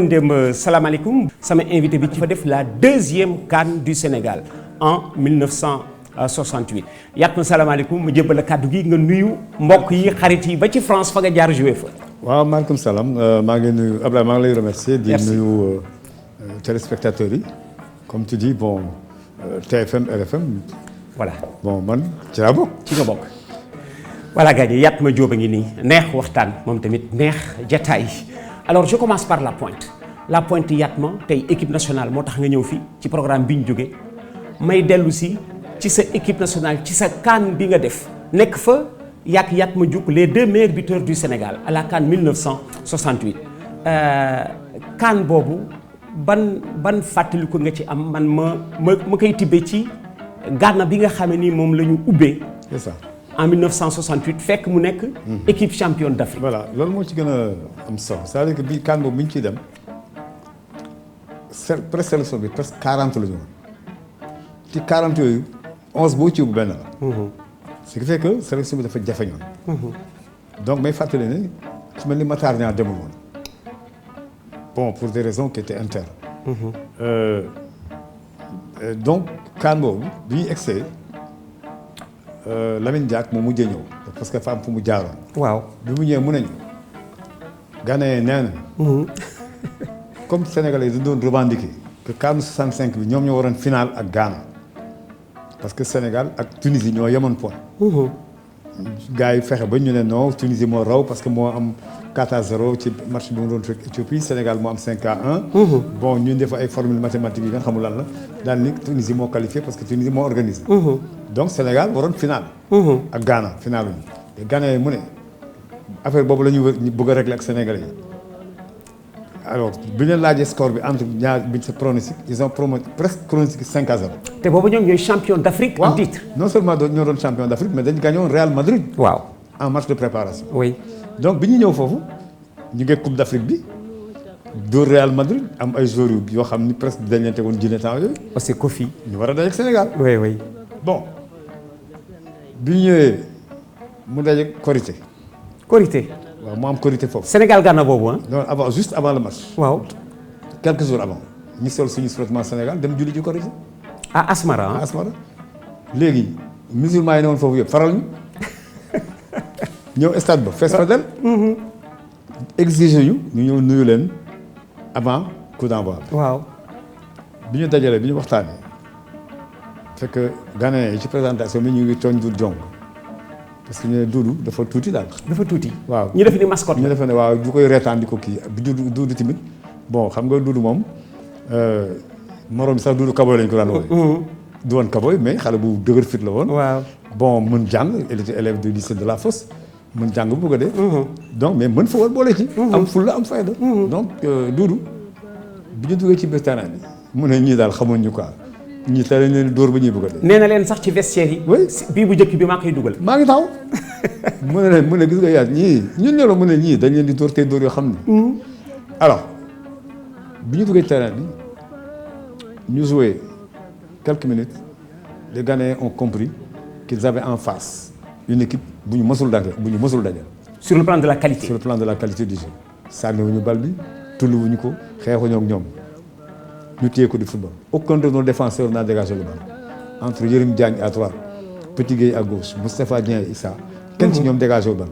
démb salaamaaleykum sama invité bi ci fa def la deuxième CAN du Sénégal en 1968 Yatma salaamaaleykum mu jébbal la kàddu gi nga nuyu mbokk yi xarit yi ba ci France fa nga jaar joué fa. waaw maaleykum salaam maa ngi nuyu Abdoulaye maa ngi lay remercier. di nuyu téléspectateurs yi comme tu dis bon TFM RFM. voilà bon man ci laa bokk. ci nga bokk. voilà gars yi Yatma Diop a ngi nii neex waxtaan moom tamit neex jataay alors je commence par la pointe Yatma tey équipe nationale moo tax nga ñëw fii ci programme bi ñu jógee may dellu si ci sa équipe nationale ci sa CAN bi nga def nekk fa yàq Yatma Diop les 2 meilleurs buteurs du Sénégal à la CAN 1968 CAN boobu ban fàttaliku nga ci am man ma koy tibbee ci Ghana bi nga xamee ni moom la ñu ubbee. c'est ça. En 1968 fekk mu nekk. équipe championne d'Afrique. voilà loolu moo ci gën a am solo c'est-à-dire que bii CAN boobu bi ñu ciy dem présélection bi presque 40 la ñu woon ci 40 yooyu 11 boo ci yóbbu benn la. ce qui fait que sélection bi dafa jafe ñoon. donc may fàttali ne su mel ni Matar Niang demul woon bon pour des raisons qui étaient internes. donc CAN boobu bi ñuy egsee Lamine Diack moom mujjee ñëw parce que dafa am fu mu jaaroon. waaw bi mu ñëwee mu nañu Ghanéen nee na comme Sénégalais yi dañu doon revendiquer que CAN 65 bi ñoom ñoo waroon final ak Ghana parce que Sénégal ak Tunisie ñoo yemoon point. gars yi fexe ba ñu ne non Tunisie moo raw parce que moo am 4-0 ci match bi mu doon fekk Éthiopie Sénégal moo am 5-1. bon ñu def ay formules mathématiques yi nga xamul lan la daal ni Tunisie moo qualifié parce que Tunisie moo organisé. donc Sénégal waroon final. ak Ghana final ñu te Ghana yi mu ne affaire boobu la ñu bëgg a régler ak Sénégalais yi alors bi ñu leen laajee score bi entre ñaar bi sa pronostic ils ont presque pronostic 5-0. te boobu ñoom ñooy champion d'Afrique en titre. non seulement ñoo doon champion d'Afrique mais dañu gagné woon Real Madrid. waaw en match de préparation. oui donc bi ñu ñëw foofu ñu ngi coupe d'Afrique bi dóor Real Madrid am ay joueurs yoo xam ni presque dañ leen tegoon Guinée temps yooyu. aussi Kofi. ñu war a dajeeg Sénégal. oui oui. bon bi ñu ñëwee mu dajeeg Korité. Korité. waaw mu am Korité foofu. Sénégal Ghana boobu ah. non avant juste avant le match. waaw. quelques jours avant ñu sol suñu survêtement Sénégal dem julli ji Korité. ah Asmara ah Asmara léegi musulman yi ne woon foofu yëpp faral ñu ñëw stade ba fees fa del exige ñu ñëw nuyu leen avant coup d'envoi. waaw. bi ñu dajalee bi ñu waxtaanee fekk Ghanéens yi ci présentation bi ñu ngi tooñ Doudou Diong parce que ñu ne Doudou dafa tuuti daal. dafa tuuti. waaw ñu def ni mascotte ñu def ne waaw bu koy reetaan di ko kii bi Doudou tamit bon xam nga Doudou moom morom bi sax Doudou Kaboy lañ ko daan woowe du woon Kaboy mais xale bu dëgër fit la woon. waaw bon mën jàng il était élève du lycée de la Fosse mën jàng bu bëgg a dee. donc mais mën fa woon boole ci. am fulla am fayda. donc Doudou bi ñu duggee ci biir terrain bi mu ne ñii daal xamuñ ñu quoi ñii teel nañ leen dóor ba ñuy bëgg a dee. nee na leen sax ci vestiaire yi. oui bii bu njëkk bi maa koy dugal. maa ngi taw mu ne gis nga yaat ñii ñun ne la mu ne ñii dañ leen di dóor te dóor yoo xam ne. alors bi ñu duggee terrain bi ñu joué quelques minutes les Ghanéens ont compris qu'ils avaient en face une équipe bu ñu mësul dajal. sur le plan de la qualité. sur le plan de la qualité du jeu. sànniwuñu bal bi tulluwuñu ko xeexuñu ak ñoom ñu téye ko di football. aucun de nos défenseurs n'a dégagé le ballon entre Yérim Diagne à droite Petit Gueye à gauche Moustapha Dieng et Issa. kenn ci ñoom dégagé wu bal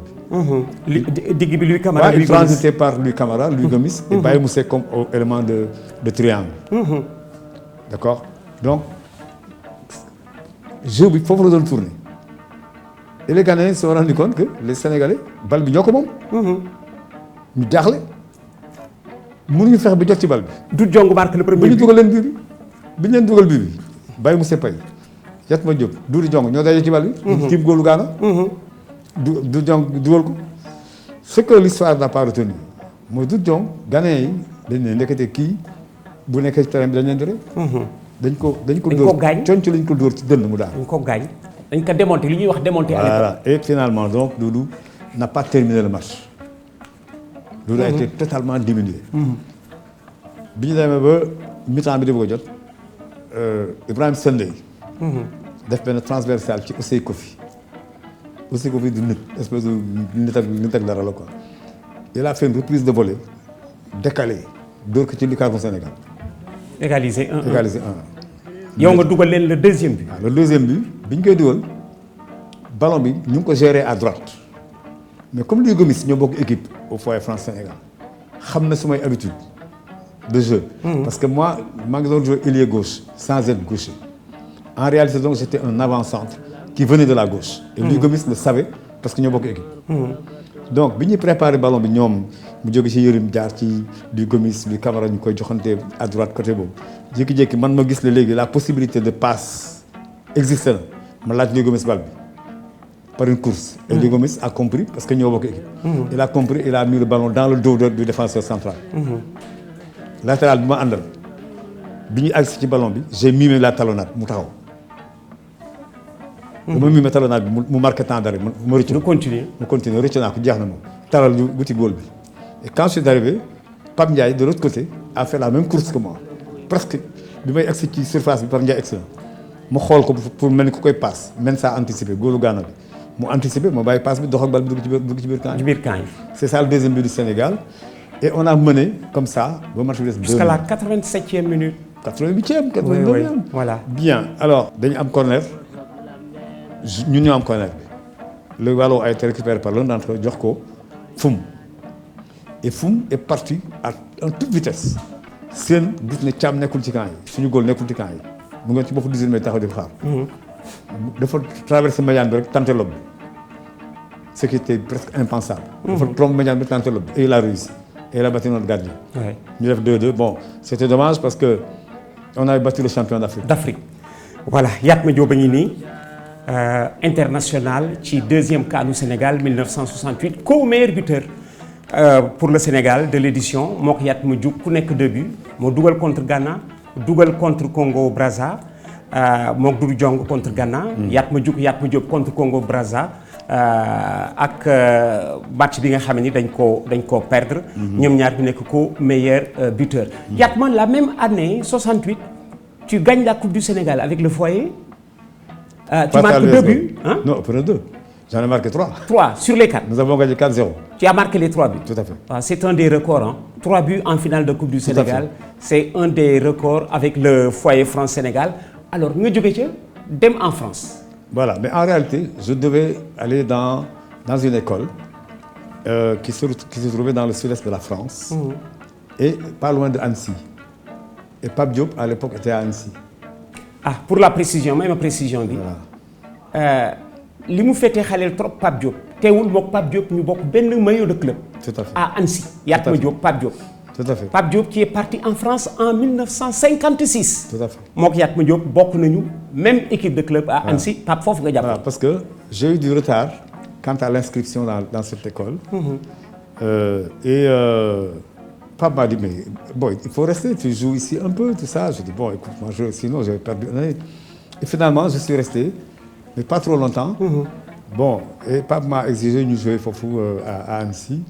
bi. digg bi Louis Camara. il transitait par Louis Camara Louis Gomis. et Baye Moussé comme élément de triangle. d'accord donc jeu bi foofu la doon tourner et les Ghanéens se sont rendu compte que les Sénégalais bal bi ñoo ko moom. ñu jaaxle mënuñu fexe ba jot ci bal bi. Doudou Diong marque le premier bi ñu dugal leen bii bi ñu leen dugal bii bi Baye Moussé Paye Yatma Diop Doudou Diong ñoo daje ci bal bi. tiim góolu Ghana. Doudou Diong dugal ko. ce que l'histoire n'a pas retenu mooy Doudou Diong Ghanéens yi dañ ne ndekete kii bu nekkee ci terrain bi dañ leen di rek. dañ ko dóor conc lañ ko dóor ci dënn mu daal. dañ ko gaañ dañ ko démonté li ñuy wax démonté. voilà et finalement donc Doudou n'a pas terminé le match. Doudou a été totalement diminué. bi ñu demee ba mi-temps bi di bëgg a jot Ibrahima Sendey. def benn transversal ci Ousseyn Kofi. Ousseyn Kofi du nit espèce de nit ak dara la quoi. il a fait une reprise de volée décalée dóor ko ci lucarne Sénégal. égaliser 1-1. égaliser 1-1. yow nga dugal leen le deuxième but. waaw le deuxième but bi ñu koy dugal ballon bi ñu ngi ko gérer à droite mais comme Louis Gomis ñoo bokk équipe au foyer France Sénégal xam na sumay habitude de jeu. Parce que moi maa ngi doon jouer ailier gauche sans être gaucher. En réalité donc j'étais un avant-centre qui venait de la gauche. Et Louis Gomis le savait parce que ñoo bokk équipe. Donc bi ñuy préparé ballon bi ñoom mu jóge ci Yérim jaar ci Louis Gomis Louis Camara ñu koy joxante à droite côté boobu jékki-jékki man ma gis ne léegi la possibilité de passe existe na ma laaj Louis Gomis bal bi par une course. Et Louis Gomis a compris parce que ñoo bokk équipe. Il a compris, il a mis le ballon dans le dos du défenseur central. Latéral bi ma àndal bi ñuy agsi ci ballon bi j'ai mimé la talonnade mu taxaw. bu ma mimé talonnade bi mu marqué temps d'arrêt mu rëcc. mu continuer rëcc naa ko jeex na moom taral ñu wuti góol bi. Et quand je suis arrivé Pape Ndiaye de l'autre côté a fait la même course que moi presque bi may agsi ci surface bi Pape Ndiaye agsi na mu xool ko pour mel ni ku koy passe Mensa anticipé góolu Ghana bi mu anticipé ma bàyyi passe bi dox ak bal bi dugg ci biir camp yi. C'est ça le deuxième but du Sénégal. Et on a mené comme ça ba match bi des 2 jusqu'à la 87e minute. 88e, 89e. Oui. Voilà. Bien alors dañu am corner ñun ñoo am corner bi le ballon a été récupéré par l'un d'entre eux jox ko Foum et Foum est parti à toute vitesse seen gis ne Thiam nekkul ci camp yi suñu góol nekkul ci camp yi mu ngi ci bopp 18 mètres taxaw di xaar. dafa traversé médiane bi rek tenté lob bi ce qui était presque impensable. dafa trompe médiane bi tenté lob bi et il a réussi. Et il a battu notre gardien. Ñu def 2-2 bon c'était dommage parce que on avait battu le champion d'Afrique. Voilà Yatma Diop a ngi nii international ci deuxième CAN Sénégal 1968 co-meilleur buteur pour le Sénégal de l'édition moo ko Yatma Diop ku nekk 2 buts moo dugal contre Ghana dugal contre Congo Brazza moo Doudou Diong contre Ghana. Yatma Diop contre Congo Brazza. ak match bi nga xam ni dañ koo perdre. ñoom ñaar ñu nekk ko meilleur buteur. Yatma la même année 68 tu gagnes la Coupe du Sénégal avec le foyer. Tu marques 2 buts. Hein? Non, pas 2. J'en ai marqué 3. 3 sur les 4. Nous avons gagné 4-0. Tu as marqué les 3 buts. Tout à fait. C'est un des records. Hein? 3 buts en finale de Coupe du Sénégal. C'est un des records avec le foyer France-Sénégal. Alors nga jóge ca dem en France. Voilà, mais en réalité, je devais aller dans une école qui se trouvait dans le sud-est de la France et pas loin de Annecy. Et Pape Diop, à l'époque, était à Annecy. Ah, pour la précision, même précision. Voilà. Li mu féetee xaleel trop Pape Diop teewul mook Pape Diop ñu bokk benn maillot de club. Tout à fait. À Annecy. Yatma Diop, Pape Diop. Tout à fait. Pape Diop qui est parti en France en 1956. Tout à fait. Mook Yatma Diop bokk nañu même équipe de club à Annecy. Pape foofu nga jàpp. Voilà, parce que j'ai eu du retard quant à l'inscription dans cette école. Pape m'a dit mais bon il faut rester, tu joues ici un peu tout ça. Je dis bon écoute moi sinon j'avais perdu une année. Et finalement je suis resté mais pas trop longtemps. Bon et Pape m'a exigé ñu jouer foofu à Annecy.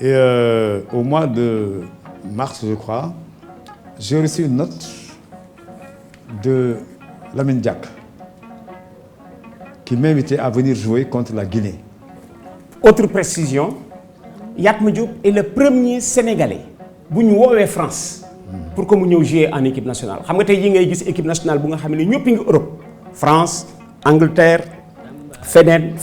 Et au mois de mars, je crois, j'ai reçu une note de Lamine Diack qui m'invitait à venir jouer contre la Guinée. Autre précision, Yatma Diop est le premier Sénégalais bu ñu woowee France pour que mu ñëw jouer en équipe nationale. Xam nga tey yi ngay gis équipe nationale bu nga xam ne ñëpp ngi Europe, France, Angleterre, feneen.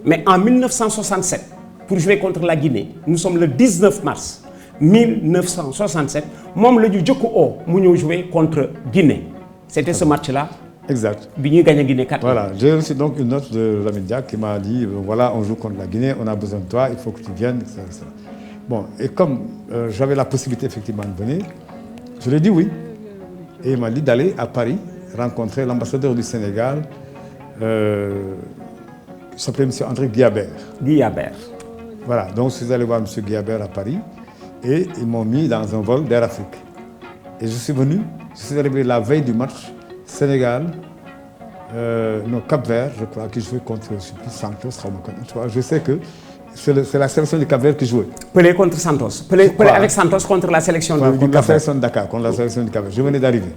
Mais en 1967. Pour jouer contre la Guinée nous sommes le 19 mars 1967 moom la ñu jëkk oo mu ñëw jouer contre Guinée c'était ce match-là. Exact. Bi ñuy gagné Guinée 4. Voilà, j'ai reçu donc une note de Lamine Diack qui m'a dit voilà on joue contre la Guinée, on a besoin de toi, il faut que tu viennes, etc. Bon et comme j'avais la possibilité effectivement de venir, je lui ai dit oui et il m'a dit d'aller à Paris rencontrer l'ambassadeur du Sénégal qui s'appelait monsieur André Guillabert. Voilà, donc je suis allé voir M. Guillabert à Paris et ils m'ont mis dans un vol d'Air Afrique. Et je suis arrivé la veille du match Sénégal, Cap-Vert, je crois, qui jouait contre, je ne sais plus, Santos, je sais que c'est la sélection du Cap-Vert qui jouait. Pelé contre Santos. Pelé avec Santos contre la sélection du Cap-Vert. Contre la sélection de Dakar, contre la sélection du Cap-Vert. Je venais d'arriver.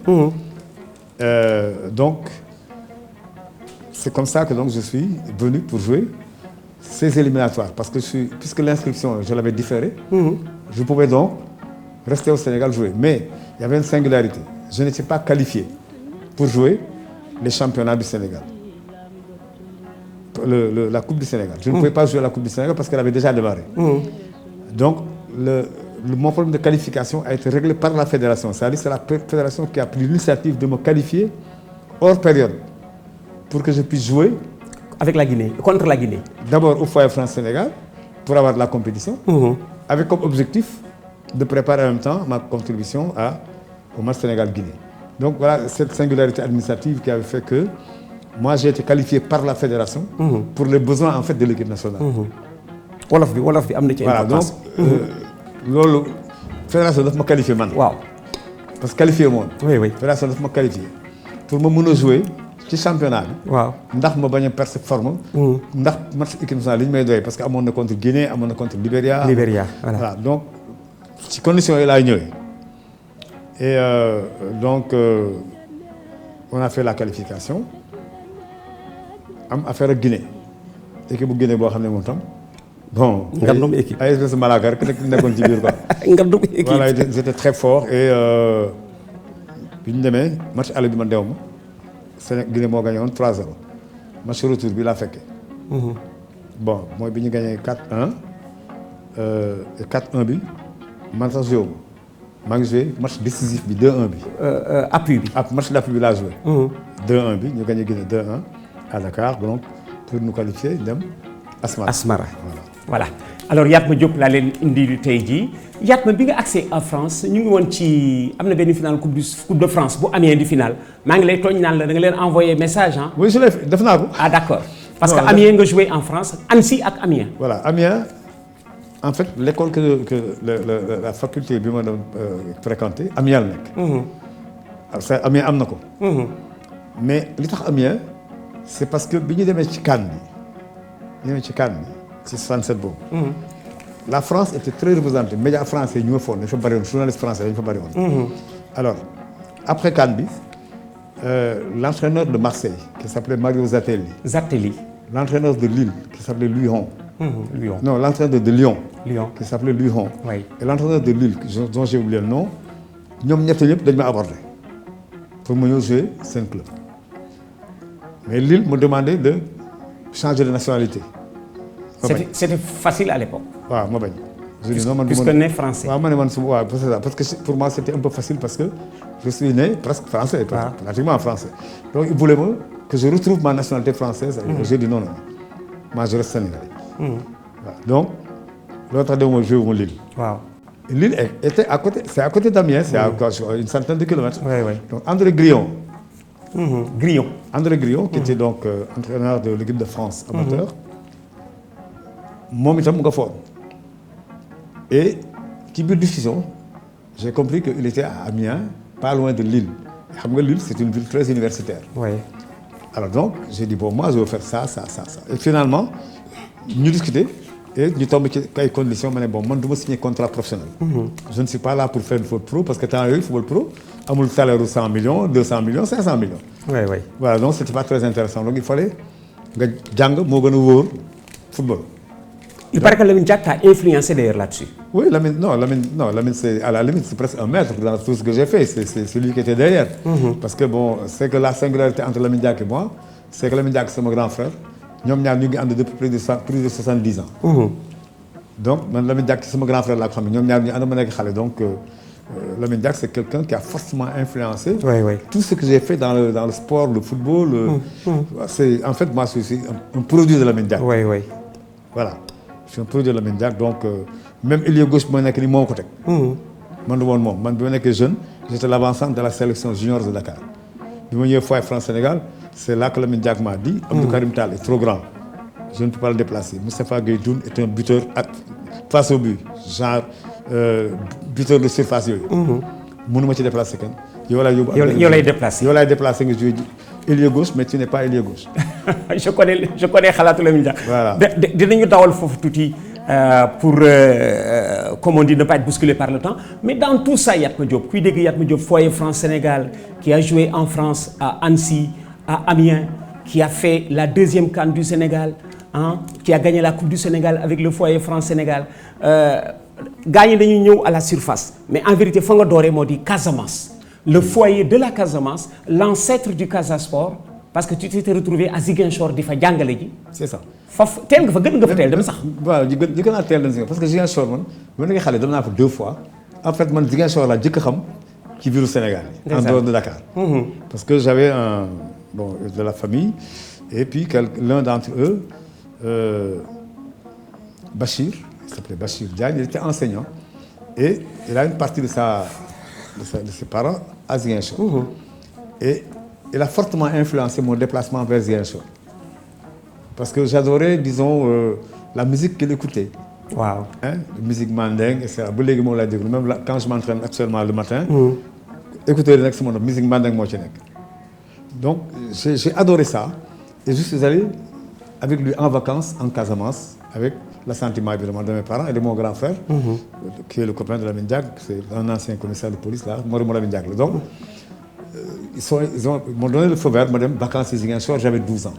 Donc, c'est comme ça que donc, je suis venu pour jouer ces éliminatoires parce que puisque l'inscription je l'avais différée, je pouvais donc rester au Sénégal jouer. Mais il y avait une singularité. Je n'étais pas qualifié pour jouer les championnats du Sénégal. La Coupe du Sénégal. Je ne pouvais pas jouer la Coupe du Sénégal parce qu'elle avait déjà démarré. Donc, mon problème de qualification a été réglé par la fédération. C'est-à-dire que c'est la fédération qui a pris l'initiative de me qualifier hors période pour que je puisse jouer. Avec la Guinée, contre la Guinée. D'abord au Foyer France-Sénégal pour avoir de la compétition, avec comme objectif de préparer en même temps ma contribution au match Sénégal-Guinée. Donc voilà cette singularité administrative qui avait fait que moi j'ai été qualifié par la fédération pour les besoins en fait de l'équipe nationale. wolof bi am na ci importance. Voilà donc loolu fédération daf ma qualifié man. waaw parce que qualifié moom. oui. fédération daf ma qualifié pour ma mën a jouer ci championnat bi. waaw ndax ma bañ a perdre forme. ndax match équipe nationale li ñu may doy parce que amoon na contre Guinée amoon na contre Libéria. voilà donc ci conditions yi laay ñëwee. Et donc on a fait la qualification am affaire ak Guinée équipe bu Guinée boo xam ne moom tam bon. ngandum équipe ay espèce de malaaka rek nekkoon ci biir quoi. ngandum équipe voilà ils étaient très forts et bi ñu demee match aller bi ma dew ma Sénégal Guinée moo gagné woon 3-0 match retour bi laa fekkee. bon mooy bi ñu gagné 4-1 et 4-1 bi man sax joué maa ngi joué match décisif bi 2-1 bi. appui bi. match d'appui bi laa joué. 2-1 bi ñu gagné Guinée 2-1 à Dakar donc pour nous qualifier dem Asmara. voilà alors Yatma Diop laa leen indi tey jii Yatma bi nga accès en France ñu ngi woon ci am na benn finale coupe de France bu Amiens di finale maa ngi lay tooñ naan la da nga leen envoyé message ah. oui je l'ai fait def naa ko. ah d'accord parce que Amiens nga joué en France Annecy ak Amiens. voilà Amiens en fait l'école la faculté bi ma doon fréquenté Amiens la nekk. alors Amiens am na ko. mais li tax Amiens c'est parce que bi ñu demee ci CAN bi ci 67 boobu. la France était très représentée médias français ñu nga foon dañu fa bëri woon journalistes français dañu fa bëri woon. alors après CAN bi l'entraîneur de Marseille qui s'appelait Mario Zatelli. L'entraîneur de Lille qui s'appelait Louis Hon. Non, l'entraîneur de Lyon. Qui s'appelait Louis Hon. Oui. Et l'entraîneur de Lille dont j'ai oublié le nom ñoom ñett ñëpp dañu ma abordé pour ma ñëw jouer seen club. mais Lille me demandait de changer de nationalité. C'était facile à l'époque. waaw ma bañ. je dis non man puisque né français. waaw ma ne man su waaw parce que pour moi c'était un peu facile parce que je suis né presque français. pratiquement français. donc il voulait que je retrouve ma nationalité française. j'ai dit non moi je reste sénégalais. voilà donc loolu tax dama joué wu Lille. waaw. Lille était à côté c'est à côté d'Amiens. c'est à une centaine de kilomètres. oui. donc André Grillon. André Grillon qui était donc entraîneur de l'équipe de France amateur. moom itam mu nga foon. et ci biir discussion j'ai compris qu'il était à Amiens pas loin de Lille xam nga Lille c'est une ville très universitaire. oui. alors donc j'ai dit bon moi je vais faire ça et finalement ñu discuter et ñu tombe ci ay conditions ma ne bon man du ma signer contrat professionnel. je ne suis pas là pour faire du football pro parce que temps yooyu football pro amul salaire u 100 millions 200 millions 500 millions. oui. voilà donc c'était pas très intéressant donc il fallait nga jàng moo gën a wóor football. Il paraît que Lamine Diack t'a influencé d'ailleurs là-dessus. Oui, Lamine c'est à la limite c'est presque un maître dans tout ce que j'ai fait, c'est lui qui était derrière. Parce que bon, c'est que la singularité entre Lamine Diack et moi, c'est que Lamine Diack c'est mon grand frère. ñoom ñaar ñu ngi ànd depuis plus de 70 ans. Donc man Lamine Diack c'est mon grand frère laa ko xam ne ñoom ñaar ñu ànd ma nekk xale donc Lamine Diack c'est quelqu'un qui a fortement influencé. Oui. tout ce que j'ai fait dans le sport, le football. C'est en fait moi je suis un produit de Lamine Diack. Oui. Voilà. Je suis un produit de Lamine Diack donc même ailier gauche bi ma nekk nii moo ko teg. man du woon moom man bi ma nekkee jeune j'étais l'avant-centre de la sélection junior de Dakar bi ma ñëwee Foyer France-Sénégal c'est là que Lamine Diack m'a dit. Abdou Karim Tall est trop grand je ne peux pas le déplacer. Moustapha Gueye Doune est un buteur face au but genre buteur de surface yooyu. mënuma ci déplacer kenn. yow lay déplacer nga joué ailier gauche mais tu n'es pas ailier gauche. je connais xalaatu Lamine Diack. voilà dinañu dawal foofu tuuti pour comme on dit ne pas être bousculé par le temps mais dans tout ça Yatma Diop kuy dégg Yatma Diop Foyer France-Sénégal qui a joué en France à Annecy à Amiens qui a fait la deuxième CAN du Sénégal qui a gagné la Coupe du Sénégal avec le Foyer France-Sénégal gars yi dañuy ñëw à la surface mais en vérité fa nga dooree moo di Casamance le foyer de la Casamance l'ancêtre du Casa Sport parce que tu t'es retrouvé à Ziguinchor di fa jàngale ji. c'est ça. foofu teel nga fa gën nga fa teel dem sax. waaw ñu gën a teel dem si parce que Ziguinchor man ma nekk xale dem naa fa 2 fois en fait man Ziguinchor laa jëkk a xam ci biiru Sénégal yi. en dehors de Dakar. parce que j'avais de la famille et puis l'un d'entre eux Bachir, il s'appelait Bachir Diagne, il était enseignant et il a une partie de ses parents à Ziguinchor. Et il a fortement influencé mon déplacement vers Ziguinchor. Parce que j'adorais, disons, la musique qu'il écoutait. Waaw. La musique mandingue, etc. Même là, quand je m'entraîne actuellement le matin, écouter la musique mandingue. Donc, j'ai adoré ça. Et je suis allé avec lui en vacances en Casamance, avec l'assentiment évidemment de mes parents et de mon grand frère, qui est le copain de Lamine Diack, c'est un ancien commissaire de police là, Lamine Diack. Donc, ils m'ont donné le feu vert, madame, vacances à Ziguinchor, j'avais 12 ans.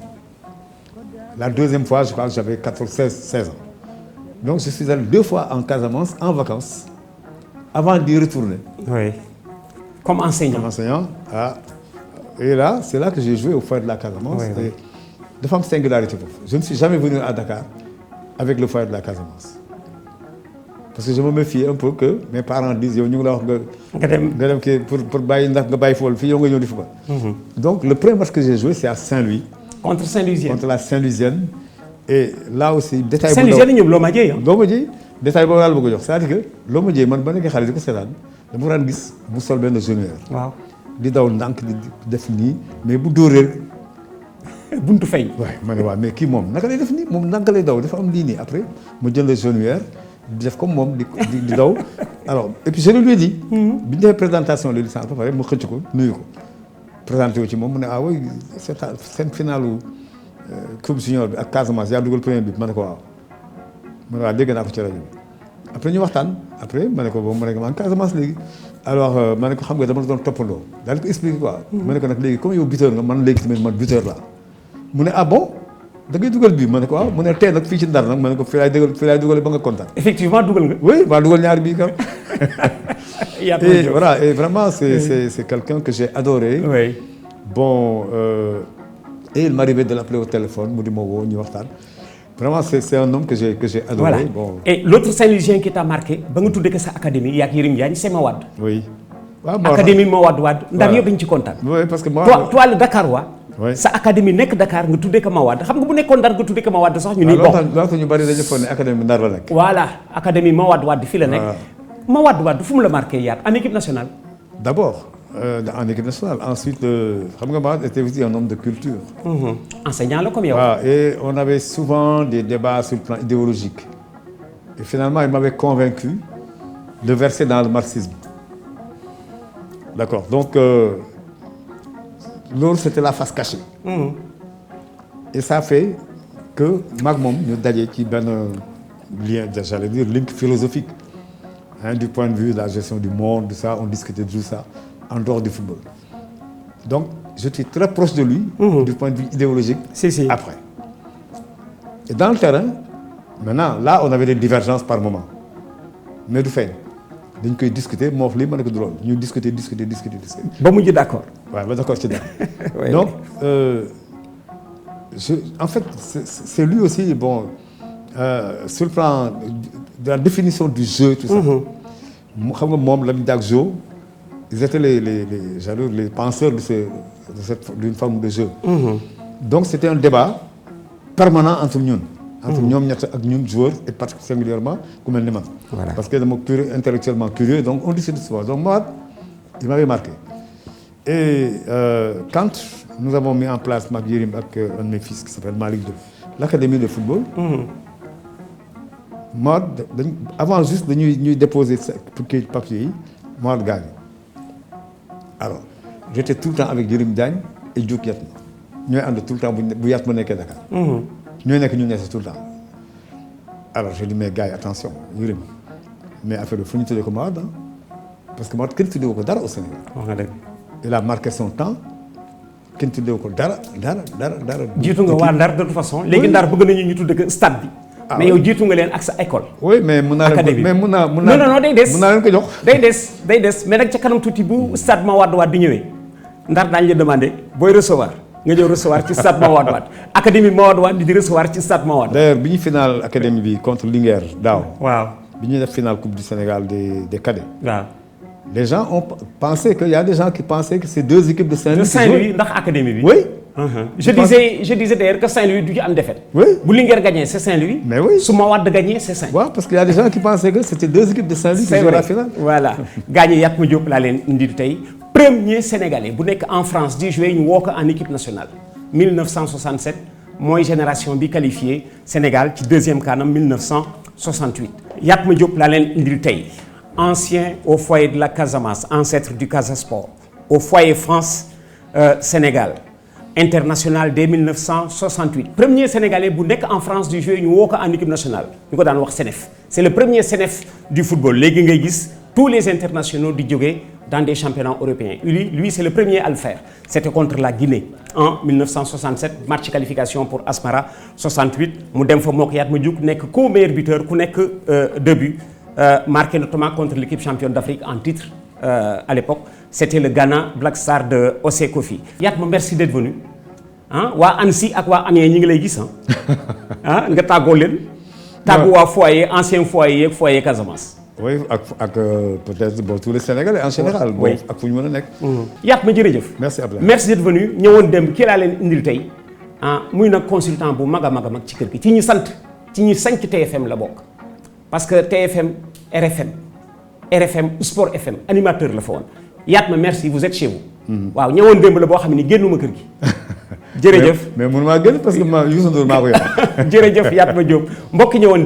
La deuxième fois, je crois que j'avais 16 ans. Donc, je suis allé 2 fois en Casamance, en vacances, avant d'y retourner. Oui. Comme enseignant. Comme enseignant. Et là, c'est là que j'ai joué au foyer de la Casamance. Oui. De femmes singularité. Je ne suis jamais venu à Dakar avec le foyer de la Casamance. Parce que je me méfiais un peu que mes parents disent yo ñu ngi la wax nga pour bàyyi ndax nga bàyyi fool fii yow nga ñëw di football. Donc le premier match que j'ai joué c'est à Saint-Louis. Contre Saint-Louisienne. Contre la Saint-Louisienne. Et là aussi détail Saint-Louisienne ñoom loo ma jëy loo ma jëy détail boobu daal bëgg a jox c'est-à-dire que loo ma jëy man ba nekk xale di ko seetaan dama ko daan gis mu sol benn genouillère. Waaw. di daw ndànk di def nii mais bu dóoree. buntu feeñ. waaw ma ne waaw mais kii moom naka lay def nii moom naka lay daw dafa am lii nii après mu jël le genouillère di def comme moom di daw alors et puis je lui ai dit. bi ñu defee présentation de licence ba pare mu xëcc ko nuyu ko présenté wu ci moom mu ne ah oui seen finalu coupe junior bi ak Casamance yaa dugal premier bi ma ne ko waaw ma ne waaw dégg naa ko ci rajo bi après ñu waxtaan après ma ne ko boobu ma ne ko man Casamance léegi alors ma ne ko xam nga dama la doon toppandoo daal di ko expliqué quoi. ma ne ko nag léegi comme yow buteur nga man léegi tamit man buteur laa mu ne ah bon. da ngay dugal bii ma ne ko waaw mu ne tey nag fii ci Ndar nag ma ne ko fii laay dugal ba nga kontaan. effectivement dugal nga. oui maa dugal ñaari bii kam. et voilà et vraiment c'est quelqu'un que j'ai adoré. Oui. Bon et il m'arrivait de l'appeler au téléphone mu di ma woo ñu waxtaan. Vraiment c'est un homme que j'ai adoré. Voilà. Bon. Et l'autre Saint-Louisien qui t'a marqué ba nga tuddee ko sa académie yaa ak Yérim Diagne c'est Mawade. Oui. waaw académie Mawade Ndar yëpp dañu ci kontaan. oui parce que toi le Dakarois. oui sa académie nekk Dakar nga tuddee ko Mawade xam nga bu nekkoon Ndar nga tuddee ko Mawade sax ñu ni bon. loolu ñu bari dañu foog ne académie Ndar la nekk. voilà académie Mawade fii la nekk. Mawade fu mu la marqué yaat en équipe nationale. D'abord en équipe nationale ensuite xam nga Mawade était aussi un homme de culture. Enseignant la comme yow. waaw et on avait souvent des débats sur le plan idéologique et finalement il m'avait convaincu de verser dans le marxisme. D'accord donc loolu c'était la face cachée. Et ça fait que maag moom ñu daje ci benn lien j'allais dire link philosophique du point de vue de la gestion du monde de ça on discutait de tout ça en dehors du football. Donc je suis très proche de lui. Du point de vue idéologique. Si. Après. Et dans le terrain maintenant là on avait des divergences par moment mais du feeñ. dañ koy discuter moo wax lii ma ne ko du loolu ñu discuter. ba mujj d'accord. waaw ba d'accord ci dara. Donc en fait c'est lui aussi bon sur le plan de la définition du jeu tout ça. xam nga moom Lamine Diack Jo ils étaient les penseurs d'une forme de jeu. Donc c'était un débat permanent entre ñun. entre ñoom ñett ak ñun joueurs et particulièrement ku mel ni man. Voilà. Parce que dama intellectuellement curieux donc on discute souvent donc moi il m'avait marqué. Et quand nous avons mis en place maag Yérim ak un de mes fils qui s'appelle Malick Diop l'académie de football. moi avant juste ñuy déposer papier yi moi gaañu. Alors j'étais tout le temps avec Yérim Diagne et Diouk Yatma ñooy ànd tout le temps bu Yatma nekkee Dakar. ñooy nekk ñu nekk tout le temps alors je dis mais gars yi attention Yérim mais affaire bi fu ñu tuddee ko Mawade parce que Mawade kenn tuddee ko dara au Sénégal. wax nga dëgg. il a marqué son temps kenn tuddee ko dara. jiitu nga waa Ndar de toute façon. léegi Ndar bëgg nañu ñu tuddee ko stade bi. mais yow jiitu nga leen ak sa école. oui mais mun naa leen mais mun naa non day des mun naa leen ko jox. day des mais nag ca kanam tuuti bu stade Mawade Wade di ñëwee ndar daañu la demandé booy recevoir nga ñëw recevoir ci stade Mawade Wade académie Mawade Wade di recevoir ci stade Mawade. d'ailleurs bi ñu final académie bi contre Linguère daaw. waaw bi ñuy def final coupe du Sénégal des cadets. waaw. les gens ont pensé que y a des gens qui pensaient que c'est deux équipes de Saint-Louis. de Saint-Louis ndax académie bi. oui. Je disais d'ailleurs que Saint-Louis du ci am défaite. Oui. Bu Linguère gagné c'est Saint-Louis. Mais oui. Su Mawade gagné c'est Saint-Louis. waaw parce qu'il y a des gens qui pensaient que c'était deux équipes de Saint-Louis qui jouaient la finale. Voilà gagné Yatma Diop laa leen indil tey premier Sénégalais bu nekk en France di jouer ñu woo ko en équipe nationale. 1967 mooy génération bi qualifié Sénégal ci deuxième kanam 1968. Yatma Diop laa leen indil tey ancien au foyer de la Casamance ancêtre du Casa Sport au foyer France Sénégal. International dès 1968 premier Sénégalais bu nekk en France du jouer ñu woo ko en équipe nationale ñu ko daan wax CNEF c'est le premier CNEF du football léegi ngay gis tous les internationaux di jóge dans des championnats européens lui c'est le premier à le faire c'était contre la Guinée en 1967 match qualification pour Asmara 68 mu dem fa moo ko Yatma Diop nekk co-meilleur buteur ku nekk 2 buts marqué notamment contre l'équipe championne d'Afrique en titre à l'époque c'était le Ghana Black Star de Osei Kofi. Yatma merci d'être venu ah waa ANSI ak waa Amiens ñi ngi lay gis ah nga tàggoo leen. tàggu waa foyer ancien foyer yeeg foyer Casamance. oui ak peut-être bon tous les Sénégalais en général. oui ak fu ñu mën a nekk. Yatma jërëjëf. merci Abdoulaye merci d'être venu ñëwoon dem kii laa leen indil tey ah muy nag consultant bu mag a mag ci kër gi ci ñi sanc TFM la bokk parce que TFM RFM Sport FM animateur la fa woon. Yatma merci vous êtes chez vous. waaw ñëwoon démb la boo xam ne génnuma kër gi. jërëjëf mais mënu maa génn parce que Youssou Ndour maa ko yor. jërëjëf Yatma Diop mbokk ñëwoon